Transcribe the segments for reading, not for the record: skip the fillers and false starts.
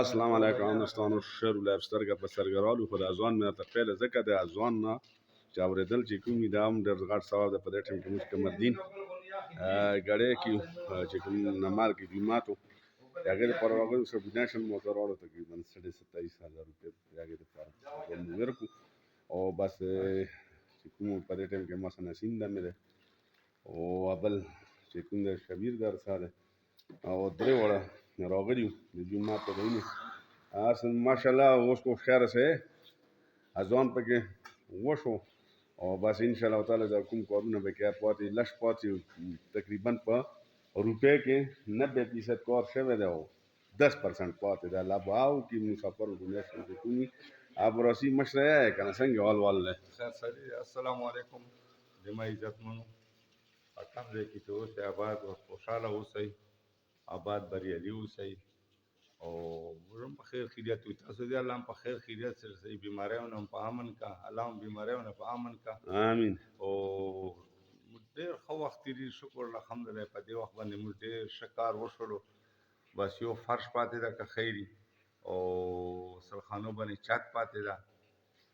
السلام علیکم دوستانو، ښه ولایب سترګه په سترګرالو خو د اذان مې درته پیله ځکه د اذان نه چې اورېدل چې کوم وي دا هم ډېر غټ ثواب ده. په دې ټایم کې موږ قمردین ګړی کې چې کوم نمال کې جومات و د هغې دپاره راغلو. سره ډونیشن مو ورته راوړو تقریبا 27,000 روپۍ د هغې دپاره مو ورکړو. او بس چې کوم په دې ټایم کې ما سره نسیم ده مې دی او بل چې کوم دی شبیر در سره دی او درې واړه راغلي وو د جومات ته دینې اصل ماشاءالله. اوس کو خیر سه اذان پکې وشو او بس انشاءالله تعالی دا کوم کارونه به کې پاتې لش پاتې تقریبا په روپے کې 90% کار شوی دی او 10% پاتې ده. لباو کې مسافر ډونیشن کې کومي اب راسي مشره یې کنه څنګه حال له خیر سړي. السلام علیکم. زما عزتمنو وطن دی کې چې اوسئ آباد او خوشحاله اوسئ، آباد بریالي اوسئ او موږ هم په خیر خیریت وي. تاسو دې الله هم په خیر خیریت سره صحیح بیماریونه هم په امن کا، الله هم بیماریونه په امن کا. امین. او ډېر ښه وخت تېري شکر الحمدلله. په دې وخت باندې موږ ډېر ښه کار وشړو. بس یو فرش پاتې ده که خیري او سلخانو باندې چت پاتې ده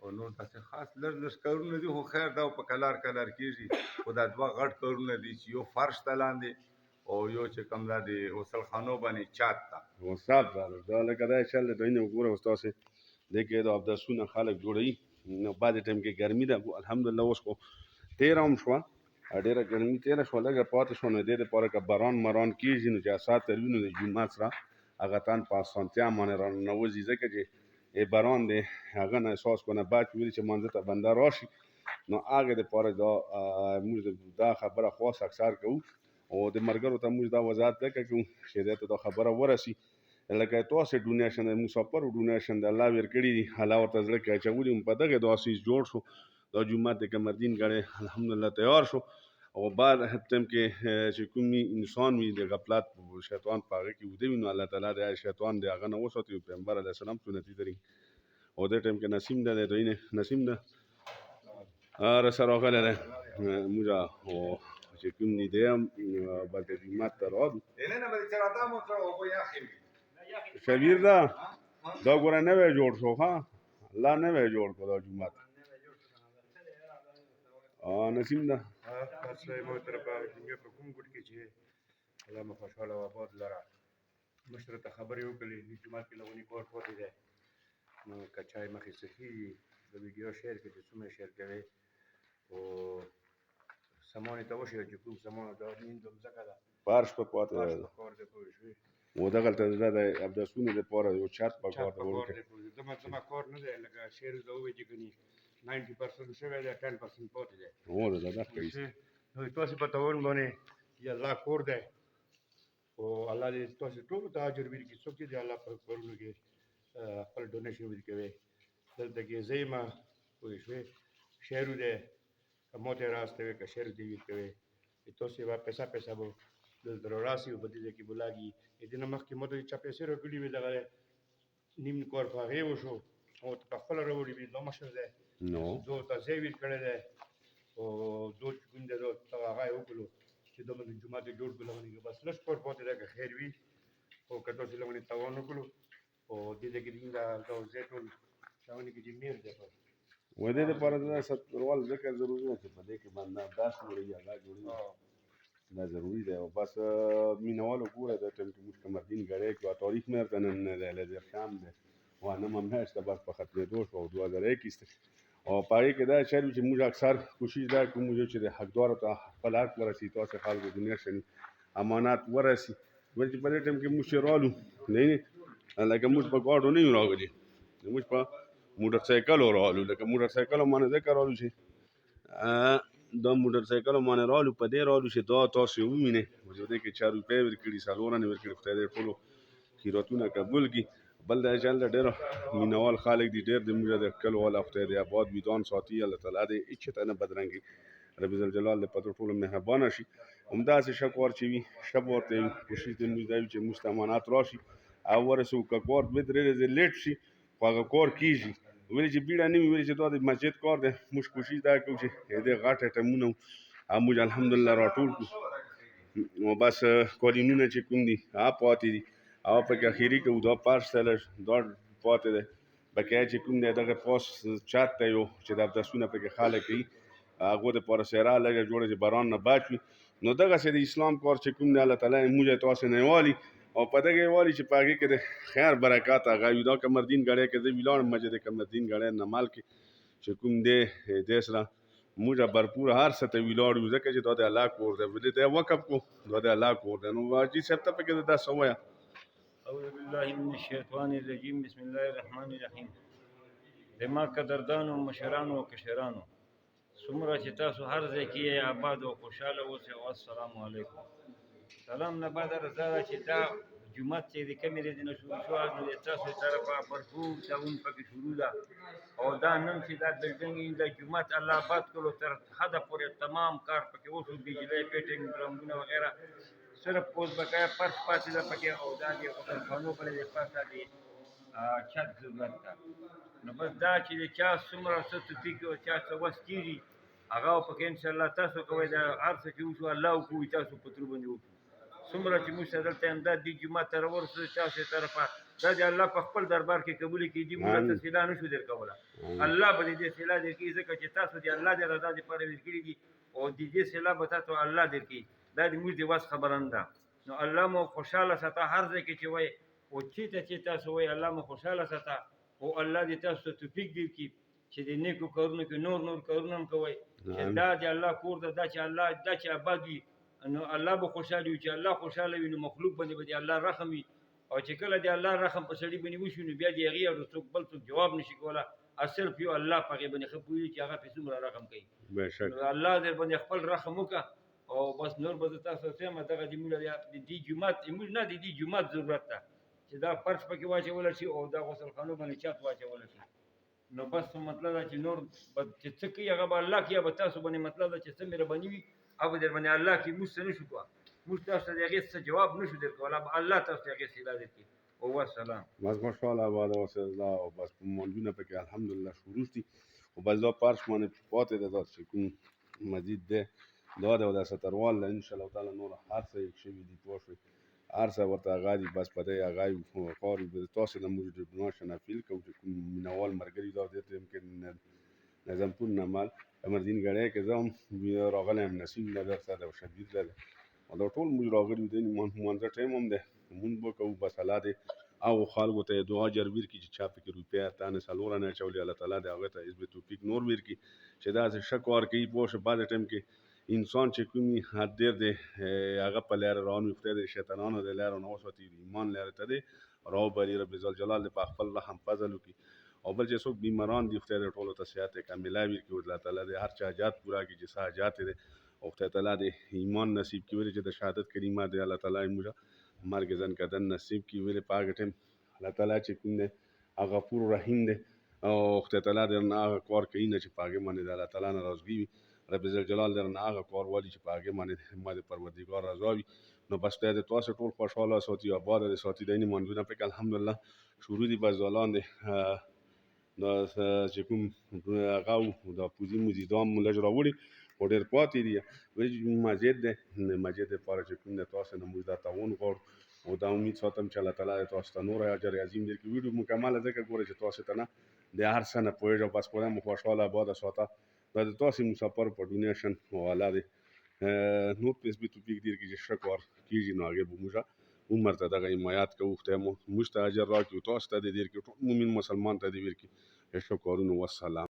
او نور داسې خاص لږ لږ کارونه دي خو خیر دا په کلار کیږي. خو دا دوه غټ کارونه دي چې یو فرش ته لاندې او یو چې کوم دا د غسلخانو باندې چت ته وصاب دا لکه دا انشاءالله دوی نه وګوره اوس تاسې دې کې د اوداسونه خلک جوړوي نو بعد ټایم کې ګرمي ده الحمدلله. اوس خو تېره هم شوه ډېره ګرمي تېره شوه لږه پاتې شوه نو دې دپاره که باران مران کېږي نو چې اسات تر وي نو د جومات سره هغه تان په اسانتیا باندې راننوځي ځکه چې باران دی هغه نه احساس کنه بعد چې ویلي چې مانځه ته بنده راشي نو هغې دپاره دا موږ دا خبره خاص اکثر کوو او د ملګرو ته موږ دا وضاحت ځکه کوو چې دې ته دا خبره ورسي لکه تاسې ډونیشن د مسافرو ډونیشن د الله ورکړي دي الله ورته زړه کې اچولي په دغې داسې جوړ شو دا جومات د قمردین ګړی الحمدلله تیار شو او بعد ټایم کې چې کوم انسان وي د غفلت شیطان په هغه کې ویده وي نو الله تعالی د شیطان د هغه نه وساتي. پیغمبر علیه السلام سنتي لري او دې ټایم کې نسیم ده د دوی نه نسیم ده رسه راغلی دی موږ او چې کوم دي دی هم بس د جومات ته راغلو. شبیر ده دا ګوره نوی جوړ شو ښه الله نوی جوړ کړو دا جومات نسیم ده تاسو محترم په دنیا په کوم ګوټ کې چې الله مو خوشحاله او آباد لره مشر ته خبرې وکړلې د جومات کې لغونی کار پاتې دی نو که چای مخې صحي د ویډیو شیر کړي چې څومره شیر کوي او سامان ته وشي چې کوم سامان دا نیندو مځکه ده فرش په پاتې فرش په کار دی پوه شوې ودغلته د اوداسونو لپاره یو چت په کار چات ته په کار وکړي. دی زما کار نه دی لکه شعر د ووایي چې کني 90% شوی دی 10% پاتې دی هو د دغه کوي ښه نو تاسو په تاون باندې یا الله کور دی او الله دې تاسو ټول ته اجر ورکړي څوک چې د الله په کورونو کې خپل ډونیشن ورکوي دلته کې زېما پوه شوې شعر دی که موته راسته وي که شعر دی ورکوي تاسو یې پیسه به دلته راسي او په دې کې بولاږي دې نه مخکې موته چا پیسې راکړي وي دغه نیم کار په هغې وشو او ته په خپله راوړي وي دا مشر دی نو دو ته ځای ویر کړی دی او دو چې کوم دی دا هغه یې وکړو چې دومره د جومات یې جوړ کړو لغونې کې بس لږ کار پاتې دی که خیر وي او که تاسو لغونې تاوان وکړو او دې کې دین دا ځای ټول شاونې کې چې میر دی پر و دې لپاره د سترول ځکه ضروري ده چې په دې کې باندې داس وړي یا دا جوړي دا ضروري ده او بس مینوالو ګوره د ټیم کې موږ کمردین غړې کې تاریخ مې ته نن له شام ده وانه ممهشت بس په خطرې دوه او 2021 او پاره کې دا چې موږ اکثر کوشش دا کوو چې د حقدار ته خپل حق ورسي تاسو خلکو دنیا شني امانات ورسي ورته په دې ټیم کې موږ رالو نه لکه موږ په ګاډو نه یو راغلي موږ په موټر سایکل رالو لکه موټر سایکل باندې ذکر رالو شي دا موټر سایکل باندې رالو په دې رالو چې دا تاسو ومنه وجوده کې 4 روپۍ ورکړي سالورانه ورکړي خدای دې ټول خیراتونه قبول کړي بل د اجل ډېر مینوال خالق دي ډېر د موږ د کلو ولا خدای دې آباد ویدان ساتي الله تعالی دې اچته نه بدرنګي رب جلال دې په ټولو مهربانه شي همدا سه شکر چې وي شب ورته کوشش دې موږ دی چې مستمانات راشي او ورسو کور به درې لیټ شي هغه کور کیږي ویل چې بیړه نه ویل چې دا د مسجد کار دی موږ کوشش دا کوو چې دې غاټه ټمونه موږ الحمدلله راټول نو بس کولینونه چې کوم دي پاتې دي او په کې اخیری کې دا پارسل دا پاتې ده بکه چې کوم دی دغه پاس چات ته یو چې د تاسو په کې خاله کوي هغه د پر سره لګه جوړه چې باران نه بچي نو دغه سه د اسلام کار چې کوم دی الله تعالی موږ تاسو نه والی او په دغه والی چې پاګه کې د خیر برکات هغه یو دا کمردین غړې کې د ویلان مسجد کمردین غړې نه مال کې چې کوم دی د سره موږ भरपूर هر څه ته ویلاړو ځکه چې دا د الله کور دی ولې دا وقف کو دا د الله کور دی نو واجی سب ته کې دا سمویا اعوذ بالله من الشیطان الرجیم بسم الله الرحمن الرحیم دما قدردانو مشرانو او کشرانو څومره چې تاسو هر ځای کې آباد او خوشاله اوسئ او السلام علیکم سلام نه بعد رضا چې دا جمعه چې د کمرې د نشو شو د تاسو طرفه پرفور تاون پکې شروع ده او دا نن چې دا بلډینګ د جمعه الله آباد کولو تر حد پورې تمام کار پکې وشو بجلی پیټینګ برامونه وغیرہ صرف پوز بقایا پرس پاتې ده پکې او دا د خانو بلې د پاسه دی چت ضرورت ده نو بس دا چې چا څومره څه توفیق او چا څه وس کېږي هغه پکې انشاءالله تاسو کوئ دا هر څه چې وشو الله وکړي تاسو په تر باندې وکړو څومره چې موږ دلته امداد دي جمعه ته راورسو تاسو طرفه دا د الله په خپل دربار کې قبول کړي دي موږ ته سلا نشو درکوله الله به دې سلا درکړي ځکه چې تاسو د الله د رضا لپاره ورکړي دي او دې سلا به تاسو الله درکړي دا د موږ د واس خبرنه ده نو الله مو خوشاله ساته هر ځای کې چې وای او چې تاسو وای الله مو خوشاله ساته او الله دې تاسو توفیق درکړي چې د نیکو کارونو کې نور کارونه هم کوي چې دا د الله کور ده دا چې الله دا چې آباد وي نو الله به خوشاله وي چې الله خوشاله وي نو مخلوق باندې به الله رحم وي او چې کله د الله رحم په سړي باندې وشي نو بیا د هغې او څوک بل څوک جواب نشي کولی صرف یو الله په هغې باندې ښه پوهېږي چې هغه پې څومره رحم کوي الله در باندې خپل رحم وکړه او بس نور به زه تاسو ته وایم دغه د موږ د دې جومات موږ نه د دې جومات ضرورت ده چې دا فرش پکې واچولی شي او دا غسلخانو باندې چت واچولی شي نو بس مطلب دا چې نور چې څه کوي هغه به الله کوي یا به تاسو باندې مطلب دا چې څه مهرباني وي هغه به در باندې الله کوي موږ څه نشو کوه موږ تاسو ته د هغې څه جواب نشو درکولی الله تاسو ته هغې صلا درکړي او والسلام بس ماشاءالله بعد وصل الله او بس مونږونه پکې الحمدلله شروع دي او بس دا پارش باندې پاتې ده دا چې کوم مزید ده دا د ستروال ان شاء الله تعالی نور هر څه یک شي دي پوښي هر څه ورته غادي بس پته یا غاي قاری به تاسو له موږ د بنوښ نه فیل کوم چې کوم منوال مرګري دا دته يمكن نظم پون نمال امردین غړې کې زم راغله هم نسیم نه درته او شدید ده او دا ټول موږ راغلي دي مونږ ټایم هم ده مونږ به کوو بس الله دې او خلکو ته دعا جربیر کی چې چا پکې روپیا تانه سالوره نه چولې الله تعالی دې هغه ته عزت توفیق نور ور کی چې دا شکر کوي پوښ بعد ټیم کې انسان چې کوم وي ډېر دی هغه په لاره روان وي خدای دې د شیطانانو د لارو نه وساتي د ایمان لارې ته دی راوبلي رب ذوالجلال دې په خپل رحم فضل وکړي او بل چې څوک بیماران دي خدای دې ټولو ته صحت کامله ورکړي الله تعالی دې هر چا حاجات پوره کړي چې څه حاجات یې دی او خدای تعالی دې ایمان نصیب کړي ولې چې د شهادت کلمه دی الله تعالی موږ مرګ زن کدن نصیب کړي ولې په هغه ټایم الله تعالی چې کوم دی هغه غفور رحیم دی او خدای تعالی دې نه هغه کار کوي نه چې په هغې باندې د الله تعالی ناراضګي وي رب ذوالجلال دې نه هغه کار والي چې په هغې باندې ما د پروردګار رضا وي نو بس خدای دې تاسو ټول خوشحاله ساتي اباد دې ساتي د اینې منځونه پکې الحمدلله شروع دي بس ځوانان دي دا چې کوم هغه و دا پوزي موزي دا هم لږ راوړي خو ډېر پاتې دي ولې مسجد دی مسجد دپاره چې کوم دی تاسو نه موږ دا تعاون غواړو او دا امید ساتم چې الله تعالی دې تاسو ته نور اجر عظیم درکړي ویډیو مکمله ځکه ګورئ چې تاسو ته نه د هر څه نه پوهېږم بس خدای مو خوشحاله اباده ساته دا د تاسې مسافر په ډونیشن او الله دې نور په نسبت توفیق درکړي چې ښه کار کېږي نو هغې به موږ عمر ته دغه حمایت کوو خدای مو موږ ته اجر راکړي او تاسو ته دې درکړي ټول مؤمن مسلمان ته دې ورکړي ښه کارونه والسلام